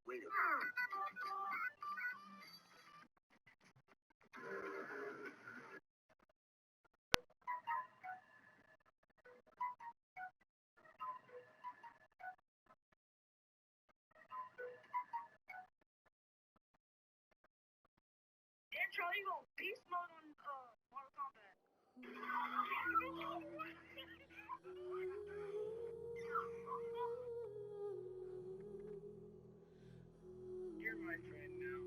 Wait a Damn, Charlie, you go beast mode on Mortal Kombat. You're my friend now.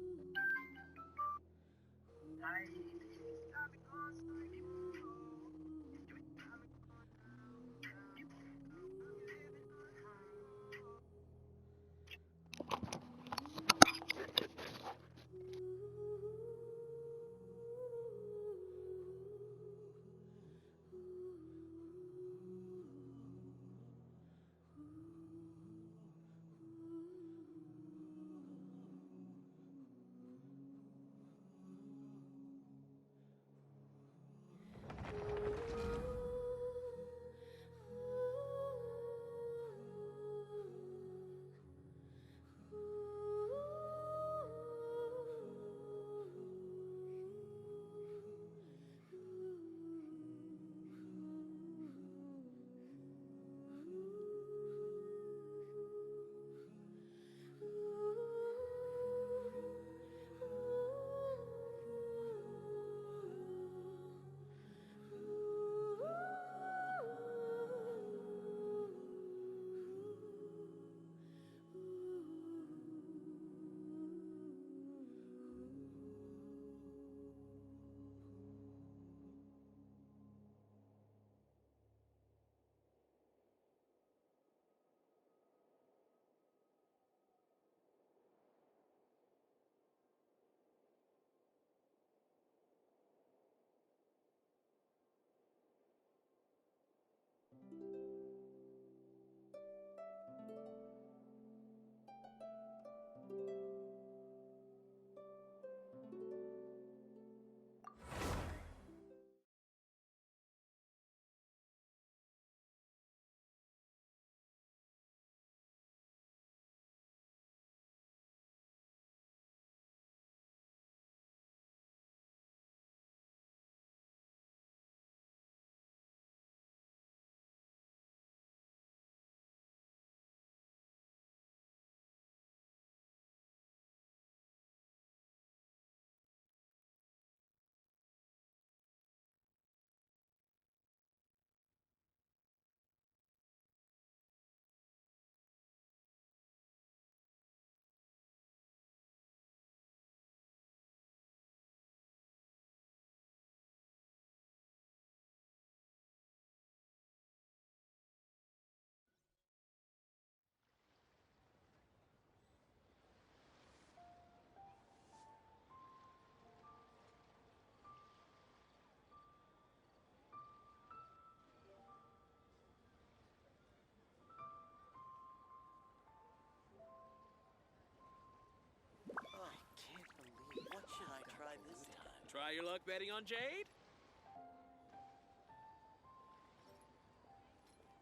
Oh, I can't believe. What should I try this time? Try your luck betting on Jade?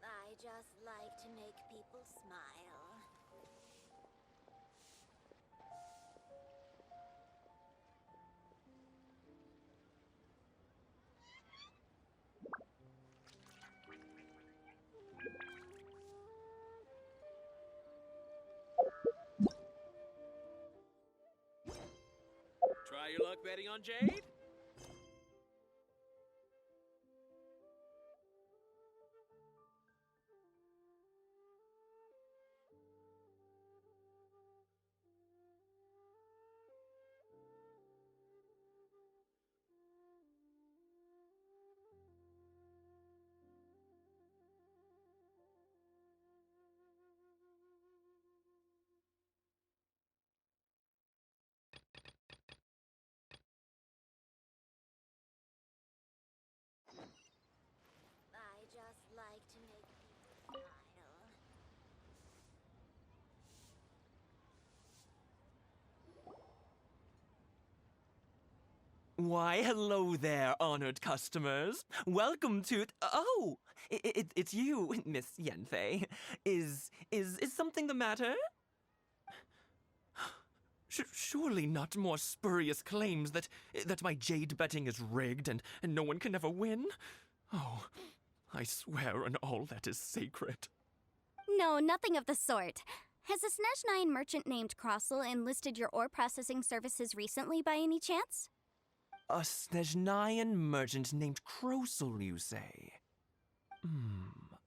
I just like to make people smile. Try your luck betting on Jade? I just like to make people smile. Why, hello there, honored customers. Welcome to. Oh, it's you, Miss Yenfei. Is something the matter? Surely not more spurious claims that my jade betting is rigged and no one can ever win? Oh, I swear on all that is sacred. No, nothing of the sort. Has a Snezhnine merchant named Crossel enlisted your ore processing services recently by any chance? A Snezhnayan merchant named Crossel, you say?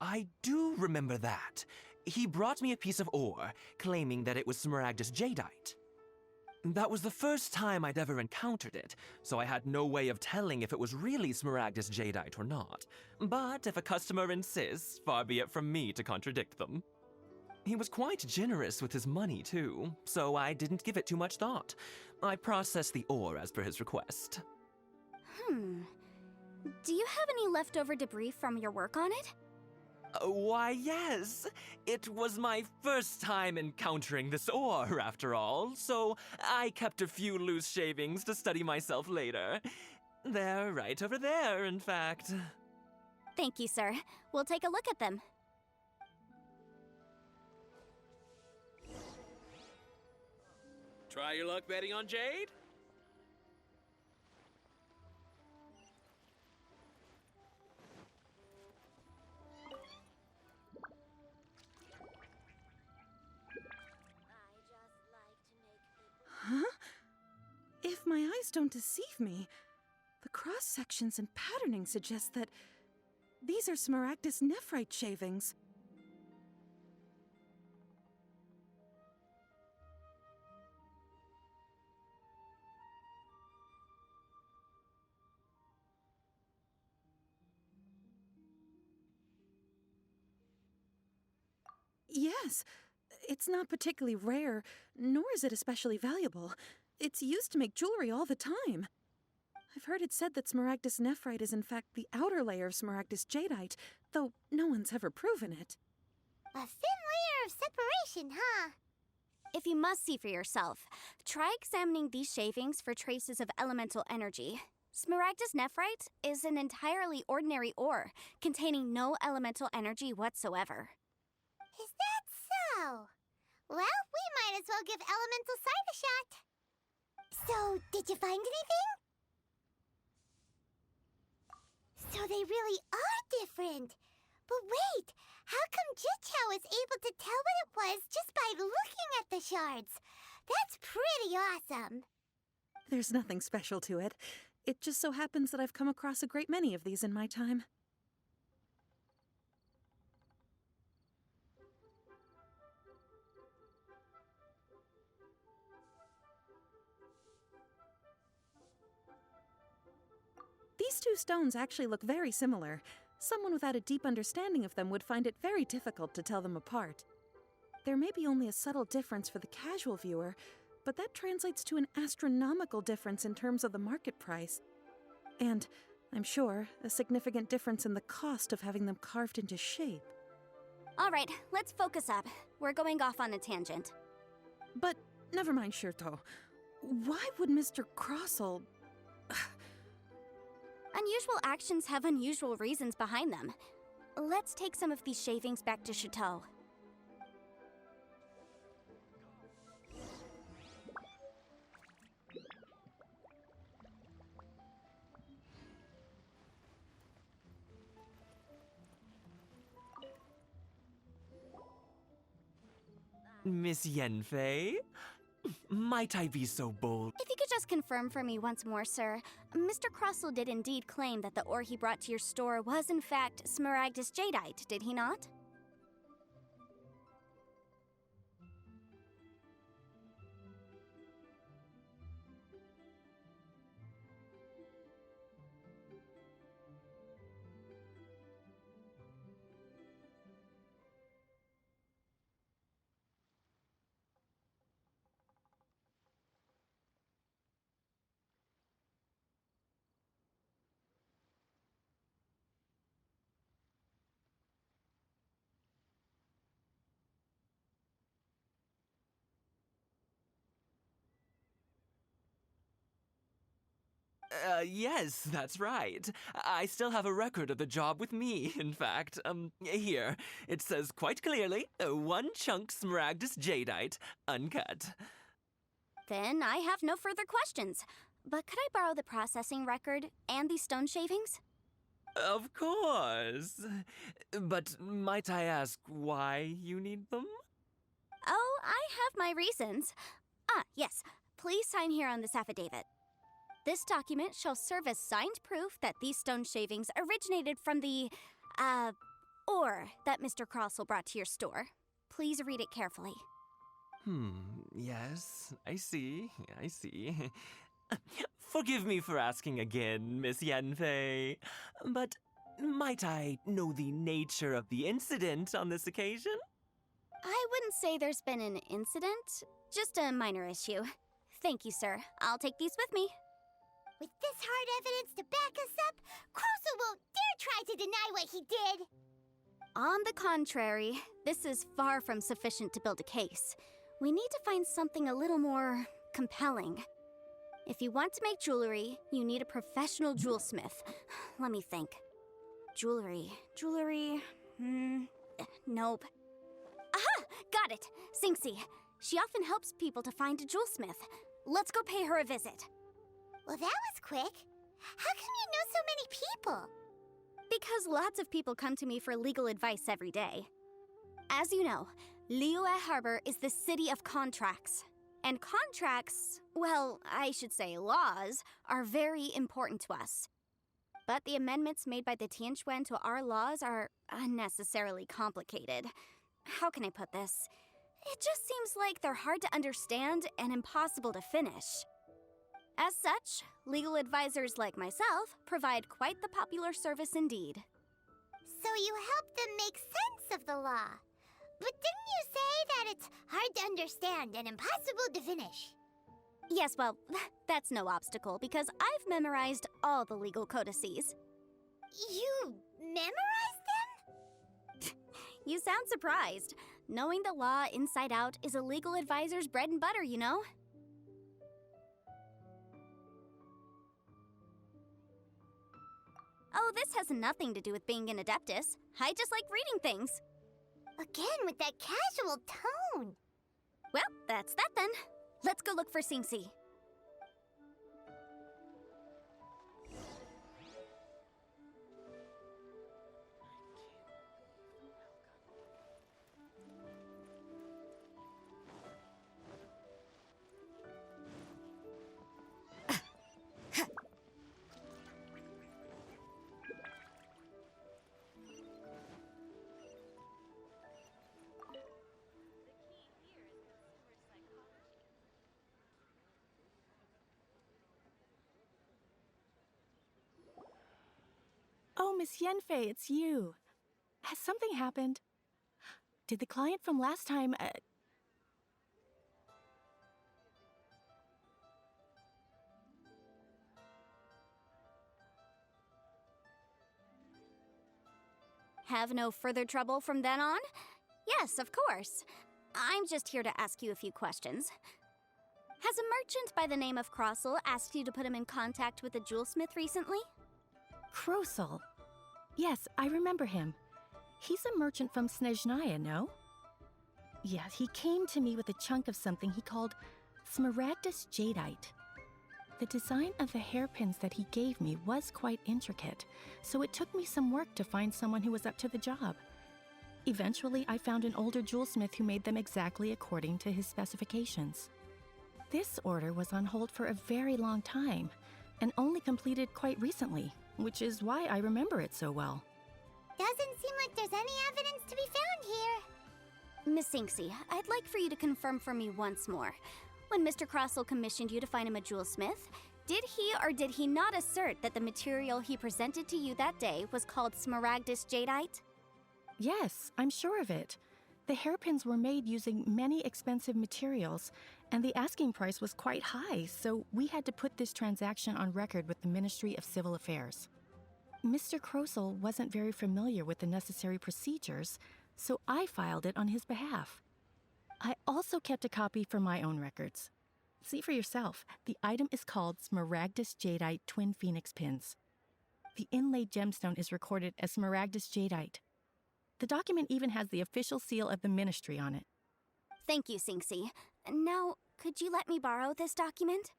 I do remember that. He brought me a piece of ore, claiming that it was Smaragdus jadeite. That was the first time I'd ever encountered it, so I had no way of telling if it was really Smaragdus jadeite or not. But if a customer insists, far be it from me to contradict them. He was quite generous with his money, too, so I didn't give it too much thought. I processed the ore as per his request. Do you have any leftover debris from your work on it? Why, yes. It was my first time encountering this ore, after all, so I kept a few loose shavings to study myself later. They're right over there, in fact. Thank you, sir. We'll take a look at them. Try your luck betting on Jade? Huh? If my eyes don't deceive me, the cross-sections and patterning suggest that these are Smaragdus nephrite shavings. Yes, it's not particularly rare, nor is it especially valuable. It's used to make jewelry all the time. I've heard it said that Smaragdus nephrite is in fact the outer layer of Smaragdus jadeite, though no one's ever proven it. A thin layer of separation, huh? If you must see for yourself, try examining these shavings for traces of elemental energy. Smaragdus nephrite is an entirely ordinary ore, containing no elemental energy whatsoever. Is that so? Well, we might as well give elemental sight a shot. So, did you find anything? So they really are different. But wait, how come Jichao was able to tell what it was just by looking at the shards? That's pretty awesome. There's nothing special to it. It just so happens that I've come across a great many of these in my time. These two stones actually look very similar. Someone without a deep understanding of them would find it very difficult to tell them apart. There may be only a subtle difference for the casual viewer, but that translates to an astronomical difference in terms of the market price. And, I'm sure, a significant difference in the cost of having them carved into shape. All right, let's focus up. We're going off on a tangent. But, never mind, Shirto. Why would Mr. Crossel... Unusual actions have unusual reasons behind them. Let's take some of these shavings back to Chateau. Miss Yenfei? Might I be so bold? If you could just confirm for me once more, sir. Mr. Crossel did indeed claim that the ore he brought to your store was in fact Smaragdus jadeite, did he not? Yes, that's right. I still have a record of the job with me, in fact. Here. It says quite clearly, 1 chunk Smaragdus jadeite, uncut. Then I have no further questions. But could I borrow the processing record and these stone shavings? Of course. But might I ask why you need them? Oh, I have my reasons. Ah, yes. Please sign here on this affidavit. This document shall serve as signed proof that these stone shavings originated from the, ore that Mr. Crossell brought to your store. Please read it carefully. Yes, I see. Forgive me for asking again, Miss Yanfei, but might I know the nature of the incident on this occasion? I wouldn't say there's been an incident, just a minor issue. Thank you, sir. I'll take these with me. With this hard evidence to back us up, Crossell won't dare try to deny what he did. On the contrary, this is far from sufficient to build a case. We need to find something a little more compelling. If you want to make jewelry, you need a professional jewelsmith. Let me think. Jewelry. Nope. Aha! Got it! Sinxie. She often helps people to find a jewelsmith. Let's go pay her a visit. Well, that was quick. How come you know so many people? Because lots of people come to me for legal advice every day. As you know, Liyue Harbor is the city of contracts. And contracts, well, I should say laws, are very important to us. But the amendments made by the Tianquan to our laws are unnecessarily complicated. How can I put this? It just seems like they're hard to understand and impossible to finish. As such, legal advisors like myself provide quite the popular service indeed. So you help them make sense of the law. But didn't you say that it's hard to understand and impossible to finish? Yes, well, that's no obstacle because I've memorized all the legal codices. You memorized them? You sound surprised. Knowing the law inside out is a legal advisor's bread and butter, you know? Oh, this has nothing to do with being an adeptus. I just like reading things. Again with that casual tone. Well, that's that then. Let's go look for Sinxie. Oh, Miss Yanfei, it's you. Has something happened? Did the client from last time, Have no further trouble from then on? Yes, of course. I'm just here to ask you a few questions. Has a merchant by the name of Crossell asked you to put him in contact with a jewelsmith recently? Crossell? Yes, I remember him. He's a merchant from Snezhnaya, no? Yes, he came to me with a chunk of something he called Smaragdus Jadeite. The design of the hairpins that he gave me was quite intricate, so it took me some work to find someone who was up to the job. Eventually, I found an older jewelsmith who made them exactly according to his specifications. This order was on hold for a very long time, and only completed quite recently, which is why I remember it so well. Doesn't seem like there's any evidence to be found here. Miss Sinxie, I'd like for you to confirm for me once more. When Mr. Crossell commissioned you to find him a jewelsmith, did he or did he not assert that the material he presented to you that day was called Smaragdus Jadeite? Yes, I'm sure of it. The hairpins were made using many expensive materials, and the asking price was quite high, so we had to put this transaction on record with the Ministry of Civil Affairs. Mr. Crossell wasn't very familiar with the necessary procedures, so I filed it on his behalf. I also kept a copy for my own records. See for yourself, the item is called Smaragdus Jadeite Twin Phoenix Pins. The inlaid gemstone is recorded as Smaragdus Jadeite. The document even has the official seal of the ministry on it. Thank you, Sinxie. Now, Could you let me borrow this document?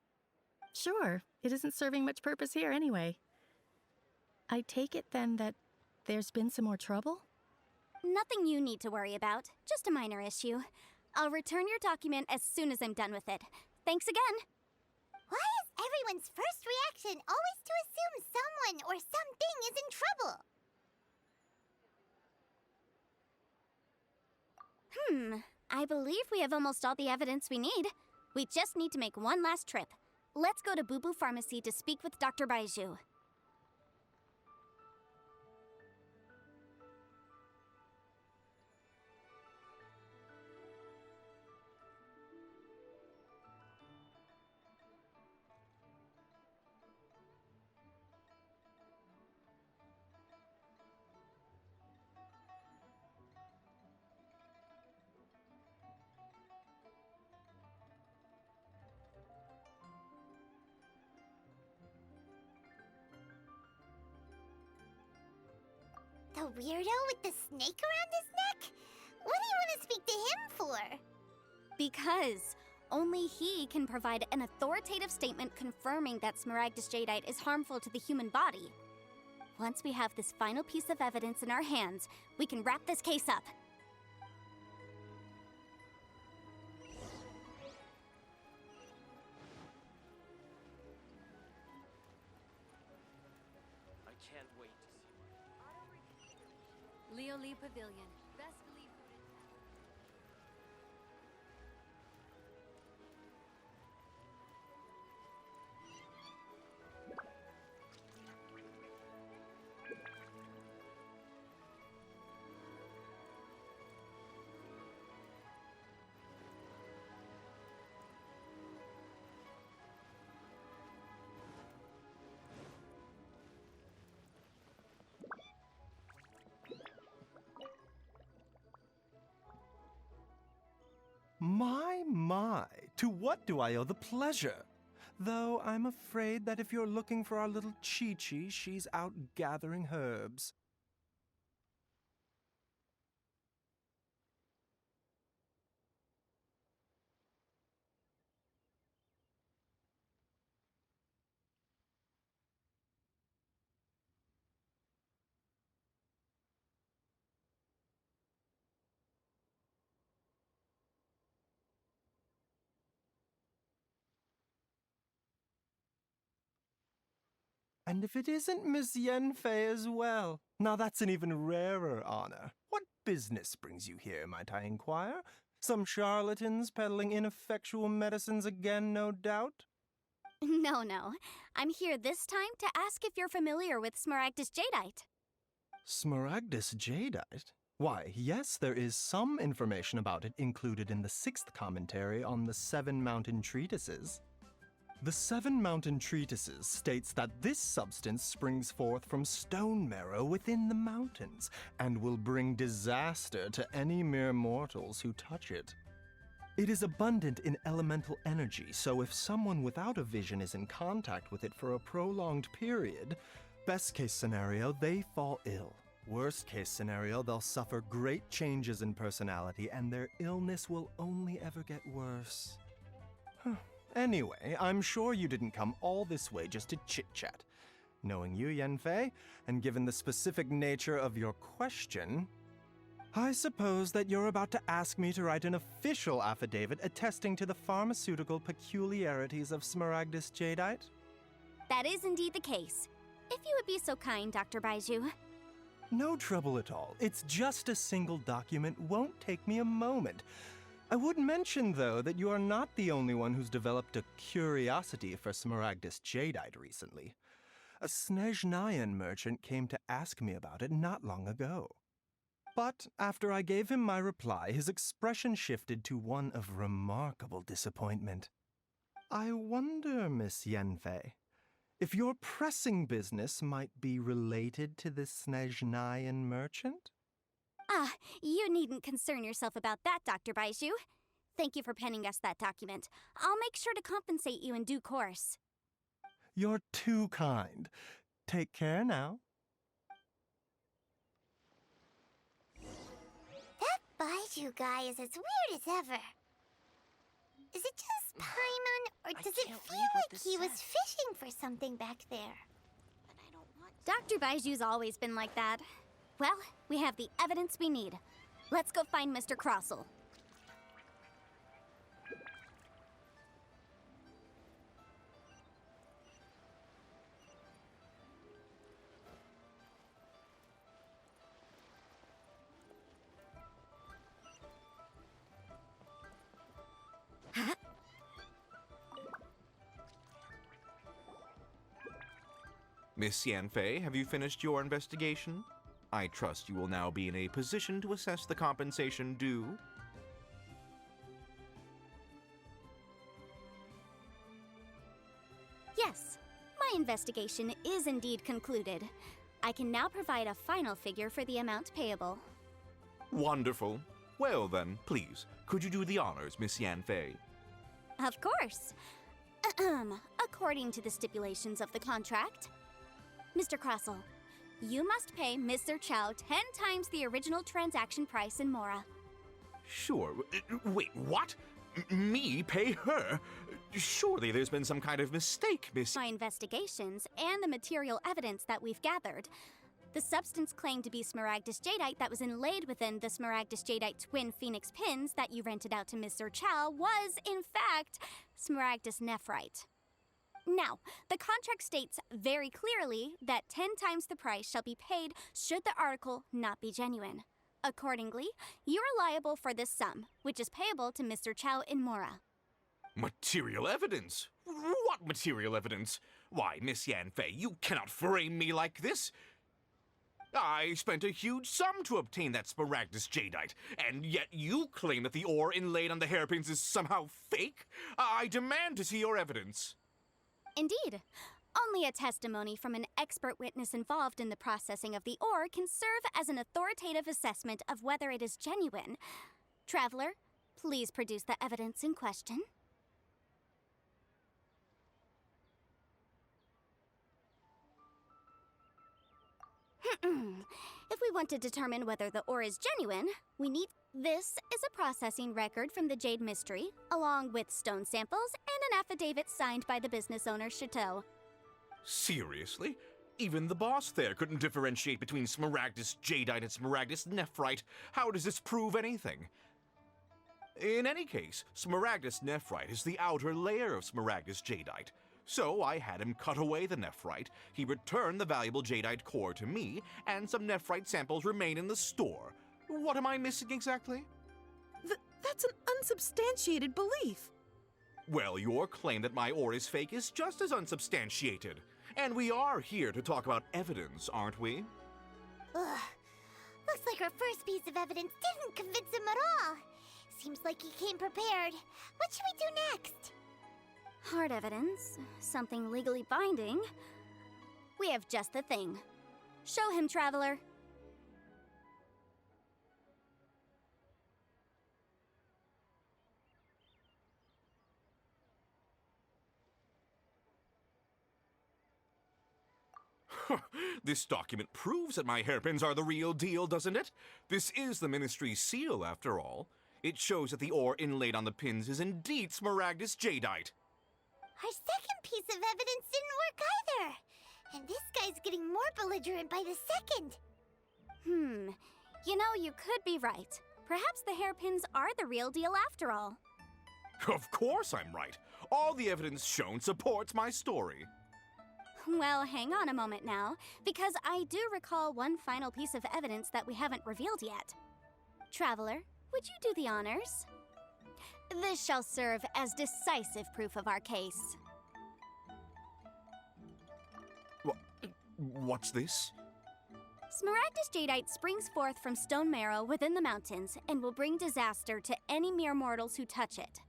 Sure, it isn't serving much purpose here anyway. I take it then that there's been some more trouble? Nothing you need to worry about, just a minor issue. I'll return your document as soon as I'm done with it. Thanks again! Why is everyone's first reaction always to assume someone or something is in trouble? I believe we have almost all the evidence we need. We just need to make one last trip. Let's go to Boo Boo Pharmacy to speak with Dr. Baiju. The weirdo with the snake around his neck? What do you want to speak to him for? Because only he can provide an authoritative statement confirming that Smaragdus Jadeite is harmful to the human body. Once we have this final piece of evidence in our hands, we can wrap this case up. I can't wait to see what... Leo Lee Pavilion. Best believe food in town. My, to what do I owe the pleasure? Though I'm afraid that if you're looking for our little Chi-Chi, she's out gathering herbs. And if it isn't Miss Yenfei as well? Now that's an even rarer honor. What business brings you here, might I inquire? Some charlatans peddling ineffectual medicines again, no doubt? No. I'm here this time to ask if you're familiar with Smaragdus Jadeite. Smaragdus Jadeite? Why, yes, there is some information about it included in the 6th commentary on the 7 Mountain Treatises. The 7 Mountain Treatises states that this substance springs forth from stone marrow within the mountains and will bring disaster to any mere mortals who touch it. It is abundant in elemental energy, so if someone without a vision is in contact with it for a prolonged period, best case scenario, they fall ill. Worst case scenario, they'll suffer great changes in personality and their illness will only ever get worse. Anyway, I'm sure you didn't come all this way just to chit-chat. Knowing you, Yenfei, and given the specific nature of your question, I suppose that you're about to ask me to write an official affidavit attesting to the pharmaceutical peculiarities of Smaragdus Jadeite? That is indeed the case. If you would be so kind, Dr. Baiju. No trouble at all. It's just a single document, won't take me a moment. I would mention, though, that you are not the only one who's developed a curiosity for Smaragdus Jadeite recently. A Snezhnayan merchant came to ask me about it not long ago. But after I gave him my reply, his expression shifted to one of remarkable disappointment. I wonder, Miss Yenfei, if your pressing business might be related to this Snezhnayan merchant? Ah, you needn't concern yourself about that, Dr. Baiju. Thank you for penning us that document. I'll make sure to compensate you in due course. You're too kind. Take care now. That Baiju guy is as weird as ever. Is it just Paimon, or I does it can't feel read what like this he was says. fishing for something back there? But I don't want Dr. Baiju's always been like that. Well, we have the evidence we need. Let's go find Mr. Crossel. Miss Yanfei, have you finished your investigation? I trust you will now be in a position to assess the compensation due. Yes, my investigation is indeed concluded. I can now provide a final figure for the amount payable. Wonderful. Well then, please, could you do the honors, Miss Yanfei? Of course. According to the stipulations of the contract, Mr. Crossel, you must pay Mr. Chow 10 times the original transaction price in Mora. Sure. Wait, what? Me pay her? Surely there's been some kind of mistake, Miss... My investigations and the material evidence that we've gathered. The substance claimed to be Smaragdus Jadeite that was inlaid within the Smaragdus Jadeite twin phoenix pins that you rented out to Mr. Chow was, in fact, Smaragdus Nephrite. Now, the contract states very clearly that 10 times the price shall be paid should the article not be genuine. Accordingly, you are liable for this sum, which is payable to Mr. Chow in Mora. Material evidence? What material evidence? Why, Miss Yanfei, you cannot frame me like this! I spent a huge sum to obtain that Smaragdus Jadeite, and yet you claim that the ore inlaid on the hairpins is somehow fake? I demand to see your evidence. Indeed. Only a testimony from an expert witness involved in the processing of the ore can serve as an authoritative assessment of whether it is genuine. Traveler, please produce the evidence in question. If we want to determine whether the ore is genuine, we need... This is a processing record from the Jade Mystery, along with stone samples and an affidavit signed by the business owner, Chateau. Seriously? Even the boss there couldn't differentiate between Smaragdus Jadeite and Smaragdus Nephrite. How does this prove anything? In any case, Smaragdus Nephrite is the outer layer of Smaragdus Jadeite. So I had him cut away the nephrite, he returned the valuable jadeite core to me, and some nephrite samples remain in the store. What am I missing exactly? That's an unsubstantiated belief. Well, your claim that my ore is fake is just as unsubstantiated. And we are here to talk about evidence, aren't we? Ugh. Looks like our first piece of evidence didn't convince him at all. Seems like he came prepared. What should we do next? Hard evidence, something legally binding. We have just the thing. Show him, Traveler. This document proves that my hairpins are the real deal, doesn't it? This is the Ministry's seal, after all. It shows that the ore inlaid on the pins is indeed Smaragdus Jadeite. Our second piece of evidence didn't work either. And this guy's getting more belligerent by the second. You know, you could be right. Perhaps the hairpins are the real deal after all. Of course I'm right. All the evidence shown supports my story. Well, hang on a moment now, because I do recall one final piece of evidence that we haven't revealed yet. Traveler, would you do the honors? This shall serve as decisive proof of our case. What's this? Smaragdus Jadeite springs forth from stone marrow within the mountains and will bring disaster to any mere mortals who touch it.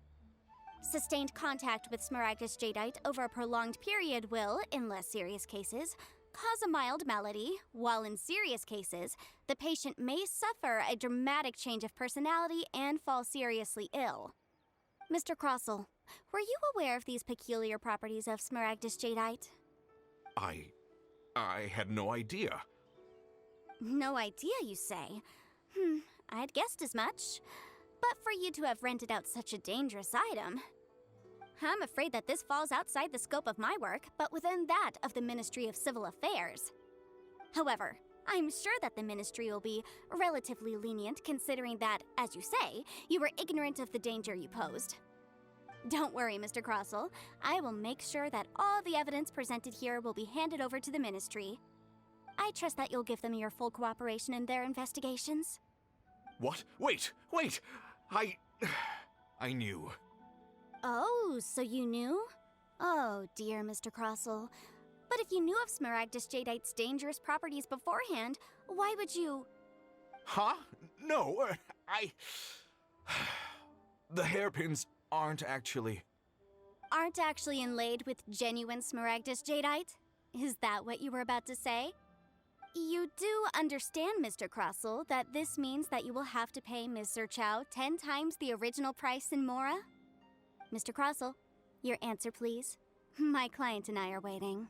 Sustained contact with Smaragdus Jadeite over a prolonged period will, in less serious cases, cause a mild malady, while in serious cases, the patient may suffer a dramatic change of personality and fall seriously ill. Mr. Crossel, were you aware of these peculiar properties of Smaragdus Jadeite? I had no idea. No idea, you say? I'd guessed as much. But for you to have rented out such a dangerous item... I'm afraid that this falls outside the scope of my work, but within that of the Ministry of Civil Affairs. However, I'm sure that the Ministry will be relatively lenient considering that, as you say, you were ignorant of the danger you posed. Don't worry, Mr. Crossell. I will make sure that all the evidence presented here will be handed over to the Ministry. I trust that you'll give them your full cooperation in their investigations. What? Wait! I knew. Oh, so you knew? Oh, dear Mr. Crossell. But if you knew of Smaragdus Jadeite's dangerous properties beforehand, why would you... Huh? No, The hairpins aren't actually inlaid with genuine Smaragdus Jadeite? Is that what you were about to say? You do understand, Mr. Crossell, that this means that you will have to pay Ms. Zerchow 10 times the original price in Mora? Mr. Crossell, your answer, please. My client and I are waiting.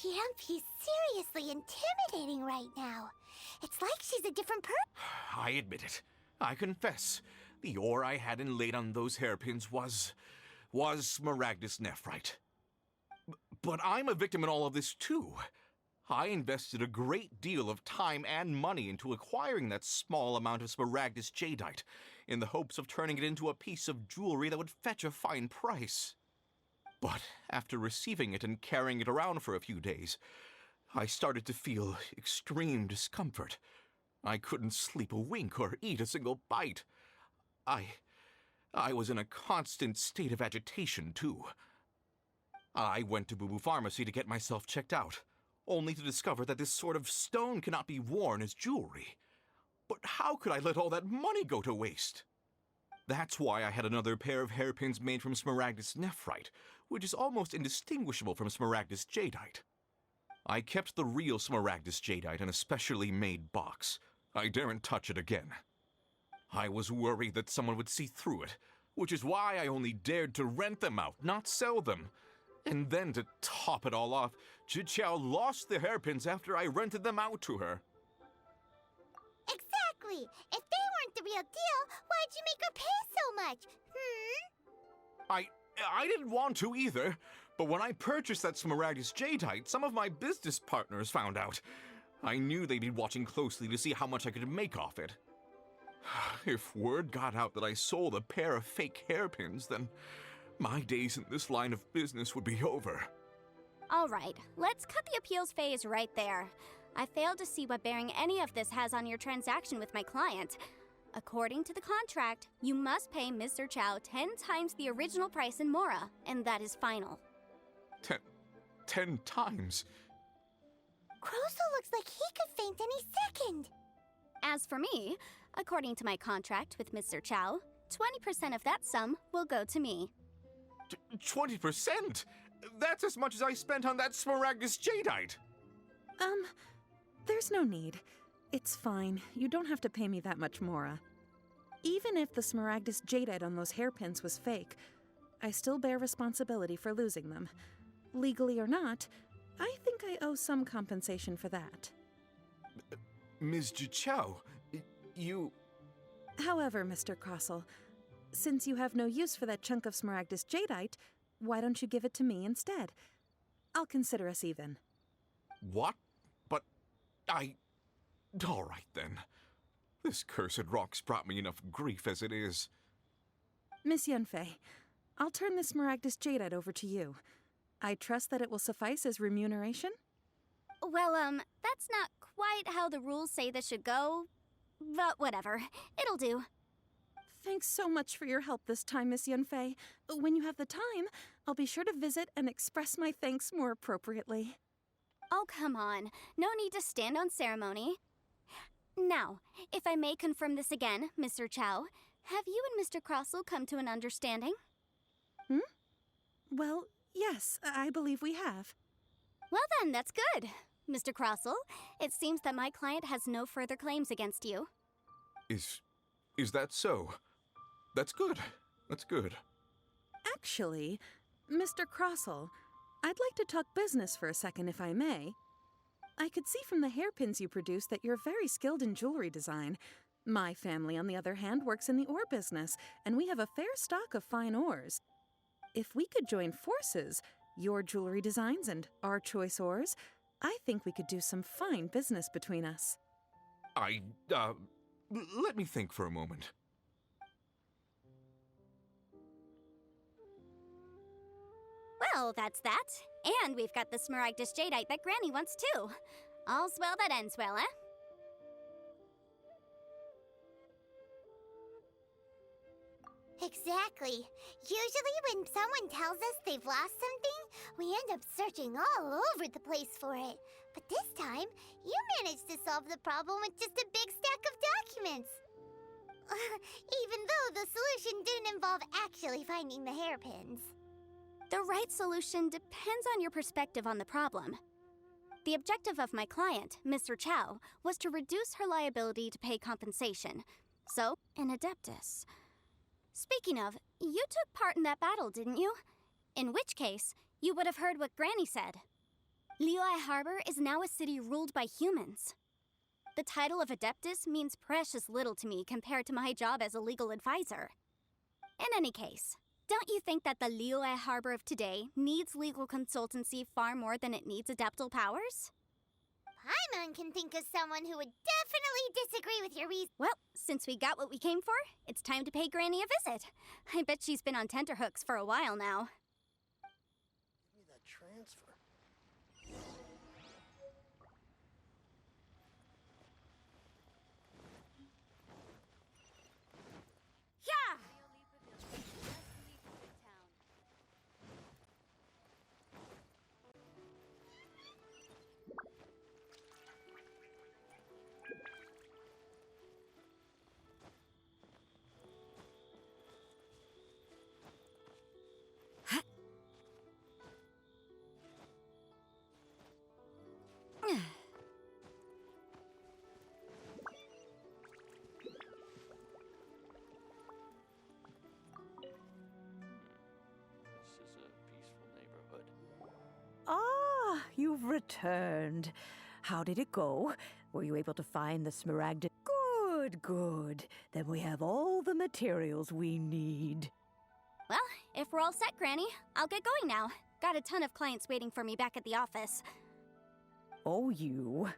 Yep, he's seriously intimidating right now. It's like she's a different person. I admit it. I confess. The ore I had inlaid on those hairpins was Smaragdus Nephrite. But I'm a victim in all of this, too. I invested a great deal of time and money into acquiring that small amount of Smaragdus Jadeite, in the hopes of turning it into a piece of jewelry that would fetch a fine price. But after receiving it and carrying it around for a few days, I started to feel extreme discomfort. I couldn't sleep a wink or eat a single bite. I was in a constant state of agitation, too. I went to Boo Boo Pharmacy to get myself checked out, only to discover that this sort of stone cannot be worn as jewelry. But how could I let all that money go to waste? That's why I had another pair of hairpins made from Smaragdus Nephrite, which is almost indistinguishable from Smaragdus Jadeite. I kept the real Smaragdus Jadeite in a specially made box. I daren't touch it again. I was worried that someone would see through it, which is why I only dared to rent them out, not sell them. And then to top it all off, Zhiqiao lost the hairpins after I rented them out to her. Exactly! If they weren't the real deal, why'd you make her pay so much? I didn't want to either, but when I purchased that Smaragdus Jadeite, some of my business partners found out. I knew they'd be watching closely to see how much I could make off it. If word got out that I sold a pair of fake hairpins, then my days in this line of business would be over. All right, let's cut the appeals phase right there. I failed to see what bearing any of this has on your transaction with my client. According to the contract, you must pay Ms. Zerchow 10 times the original price in Mora, and that is final. 10 times? Crossell looks like he could faint any second. As for me, according to my contract with Ms. Zerchow, 20% of that sum will go to me. 20%? That's as much as I spent on that Smaragdus Jadeite! There's no need. It's fine. You don't have to pay me that much, Mora. Even if the Smaragdus Jadeite on those hairpins was fake, I still bear responsibility for losing them. Legally or not, I think I owe some compensation for that. Ms. Zhiqiao, you... However, Mr. Crossell, since you have no use for that chunk of Smaragdus Jadeite, why don't you give it to me instead? I'll consider us even. What? But all right, then. This cursed rock's brought me enough grief as it is. Miss Yunfei, I'll turn the Smaragdus Jadeite over to you. I trust that it will suffice as remuneration? Well, that's not quite how the rules say this should go. But whatever. It'll do. Thanks so much for your help this time, Miss Yunfei. When you have the time, I'll be sure to visit and express my thanks more appropriately. Oh, come on. No need to stand on ceremony. Now, if I may confirm this again, Mr. Chow, have you and Mr. Crossell come to an understanding? Well, yes, I believe we have. Well then, that's good. Mr. Crossell, it seems that my client has no further claims against you. Is that so? That's good. That's good. Actually, Mr. Crossell, I'd like to talk business for a second, if I may. I could see from the hairpins you produce that you're very skilled in jewelry design, My family, on the other hand, works in the ore business, and we have a fair stock of fine ores. If we could join forces, your jewelry designs and our choice ores, I think we could do some fine business between us. Let me think for a moment. Well, that's that. And we've got the Smaragdus Jadeite that Granny wants too. All's well that ends well, eh? Exactly. Usually when someone tells us they've lost something, we end up searching all over the place for it. But this time, you managed to solve the problem with just a big stack of documents. Even though the solution didn't involve actually finding the hairpins. The right solution depends on your perspective on the problem. The objective of my client, Mr. Chow, was to reduce her liability to pay compensation. So, an Adeptus. Speaking of, you took part in that battle, didn't you? In which case, you would have heard what Granny said. Liyue Harbor is now a city ruled by humans. The title of Adeptus means precious little to me compared to my job as a legal advisor. In any case, don't you think that the Liyue Harbor of today needs legal consultancy far more than it needs adeptal powers? Paimon can think of someone who would definitely disagree with your reason. Well, since we got what we came for, it's time to pay Granny a visit. I bet she's been on tenterhooks for a while now. Give me that transfer. Yeah! This is a peaceful neighborhood. Ah, you've returned. How did it go? Were you able to find the Smaragdus? Good, good. Then we have all the materials we need. Well, if we're all set, Granny, I'll get going now. Got a ton of clients waiting for me back at the office. Oh, you.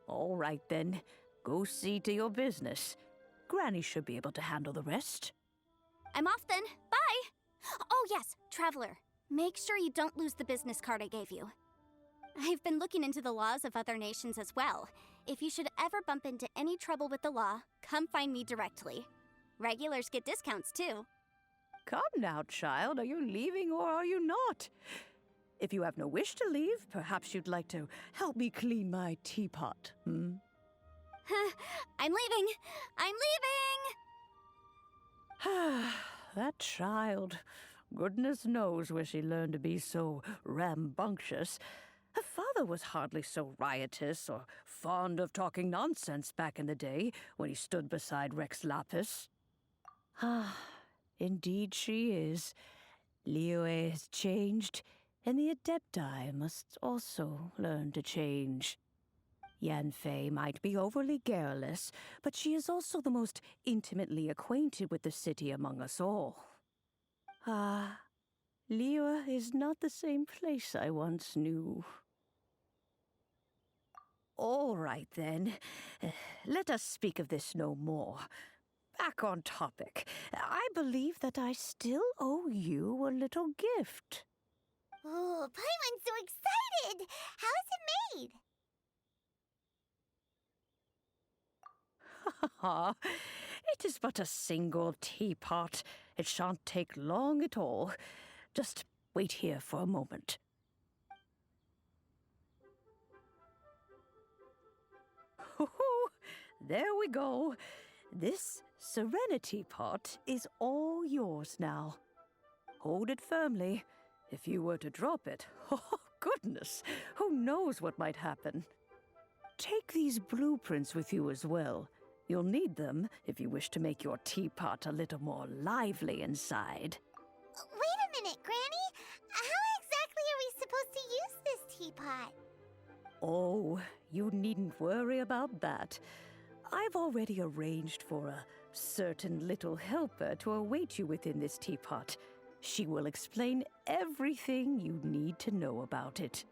All right, then. Go see to your business. Granny should be able to handle the rest. I'm off then. Bye! Oh, yes, Traveler. Make sure you don't lose the business card I gave you. I've been looking into the laws of other nations as well. If you should ever bump into any trouble with the law, come find me directly. Regulars get discounts, too. Come now, child. Are you leaving or are you not? If you have no wish to leave, perhaps you'd like to help me clean my teapot, hmm? I'm leaving! I'm leaving! That child. Goodness knows where she learned to be so rambunctious. Her father was hardly so riotous or fond of talking nonsense back in the day when he stood beside Rex Lapis. Ah, indeed she is. Liyue has changed, and the Adepti must also learn to change. Yanfei might be overly garrulous, but she is also the most intimately acquainted with the city among us all. Ah, Liyue is not the same place I once knew. All right, then. Let us speak of this no more. Back on topic. I believe that I still owe you a little gift. Oh, Paimon's so excited! How is it made? It is but a single teapot. It shan't take long at all. Just wait here for a moment. There we go. This Serenity pot is all yours now. Hold it firmly. If you were to drop it, oh goodness, who knows what might happen. Take these blueprints with you as well. You'll need them if you wish to make your teapot a little more lively inside. Wait a minute, Granny. How exactly are we supposed to use this teapot? Oh, you needn't worry about that. I've already arranged for a certain little helper to await you within this teapot. She will explain everything you need to know about it.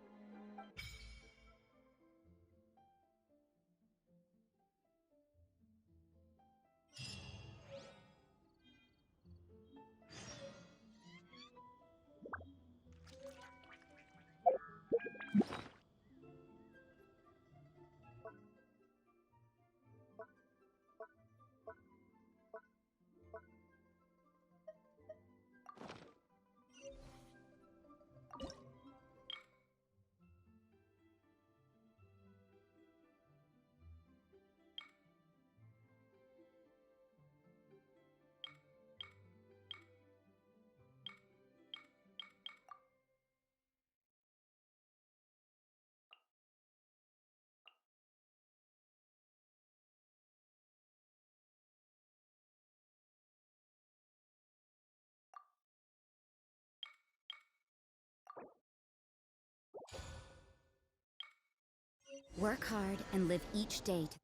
Work hard and live each day to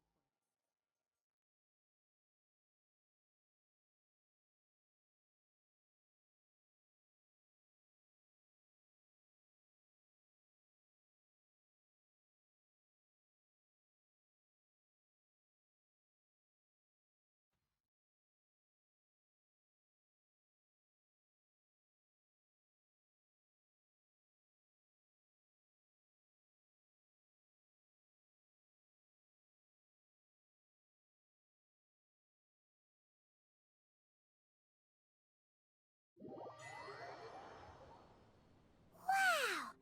Wow!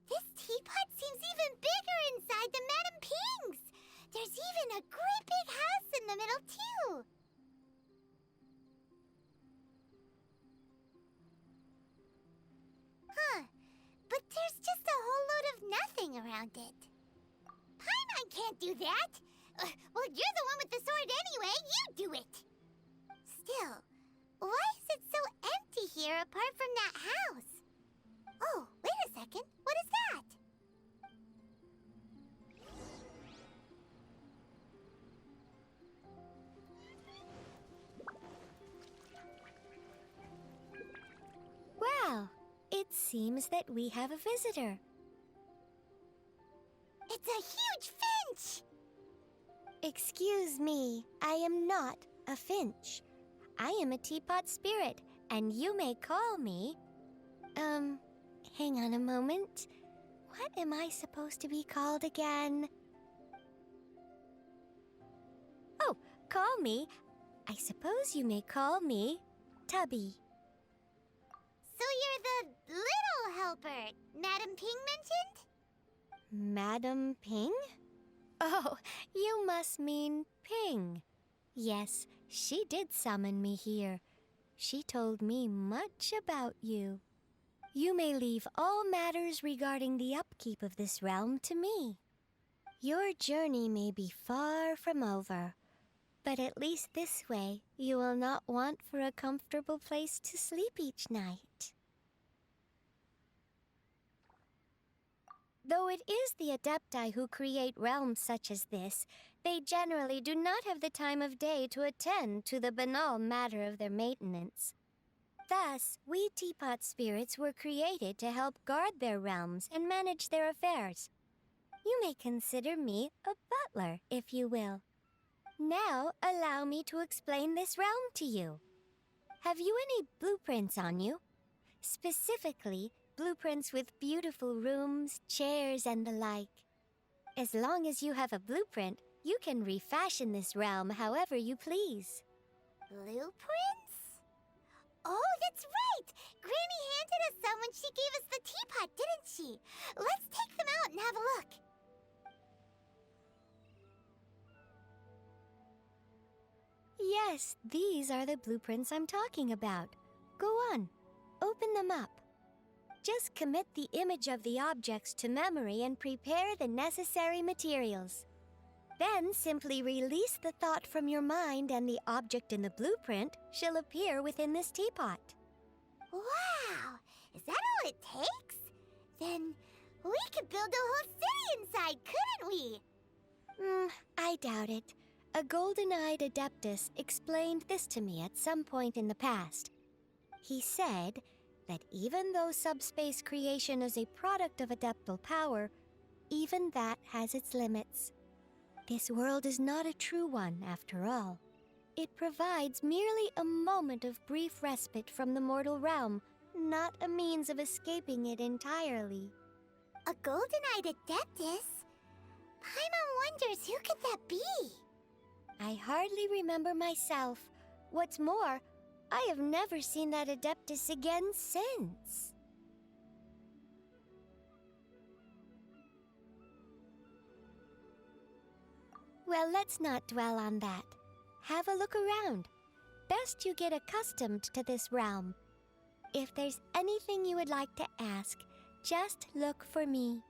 This teapot seems even bigger inside than Madame Ping's! There's even a great big house in the middle, too! Huh. But there's just a whole load of nothing around it. Paimon can't do that! Well, you're the one with the sword anyway. You do it! Still, why is it so empty here apart from that house? Oh, wait a second. What is that? Well, it seems that we have a visitor. It's a huge finch! Excuse me, I am not a finch. I am a teapot spirit, and you may call me... hang on a moment. What am I supposed to be called again? Oh, call me. I suppose you may call me Tubby. So you're the little helper Madame Ping mentioned? Madam Ping? Oh, you must mean Ping. Yes, she did summon me here. She told me much about you. You may leave all matters regarding the upkeep of this realm to me. Your journey may be far from over, but at least this way you will not want for a comfortable place to sleep each night. Though it is the Adepti who create realms such as this, they generally do not have the time of day to attend to the banal matter of their maintenance. Thus, we teapot spirits were created to help guard their realms and manage their affairs. You may consider me a butler, if you will. Now, allow me to explain this realm to you. Have you any blueprints on you? Specifically, blueprints with beautiful rooms, chairs, and the like. As long as you have a blueprint, you can refashion this realm however you please. Blueprints? Oh, that's right! Granny handed us some when she gave us the teapot, didn't she? Let's take them out and have a look. Yes, these are the blueprints I'm talking about. Go on, open them up. Just commit the image of the objects to memory and prepare the necessary materials. Then simply release the thought from your mind and the object in the blueprint shall appear within this teapot. Wow! Is that all it takes? Then we could build a whole city inside, couldn't we? I doubt it. A golden-eyed Adeptus explained this to me at some point in the past. He said that even though subspace creation is a product of adeptal power, even that has its limits. This world is not a true one, after all. It provides merely a moment of brief respite from the mortal realm, not a means of escaping it entirely. A golden-eyed Adeptus? Paimon wonders who could that be? I hardly remember myself. What's more, I have never seen that Adeptus again since. Well, let's not dwell on that. Have a look around. Best you get accustomed to this realm. If there's anything you would like to ask, just look for me.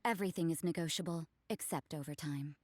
Everything is negotiable, except overtime.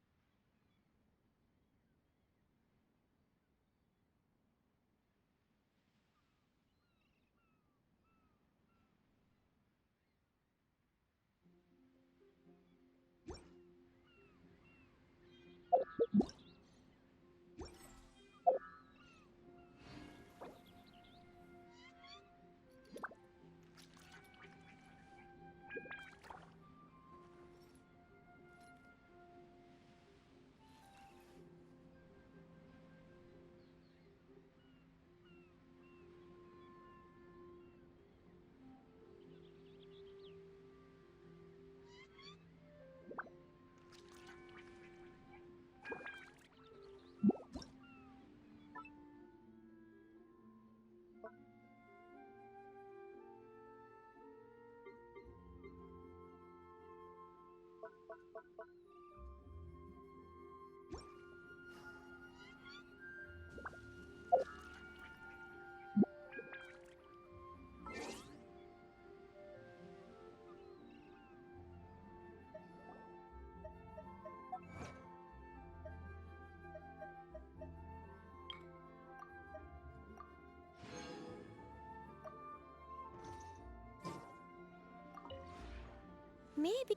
Maybe.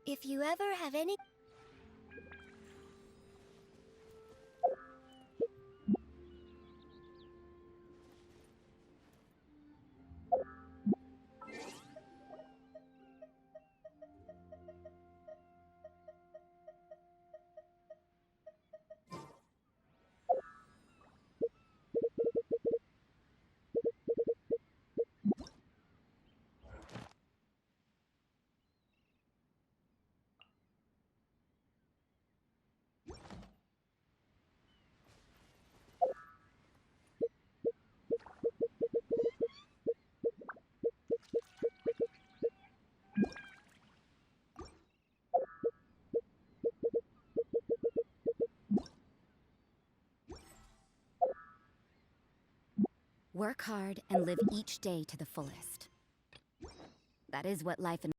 If you ever have any... Work hard and live each day to the fullest. That is what life in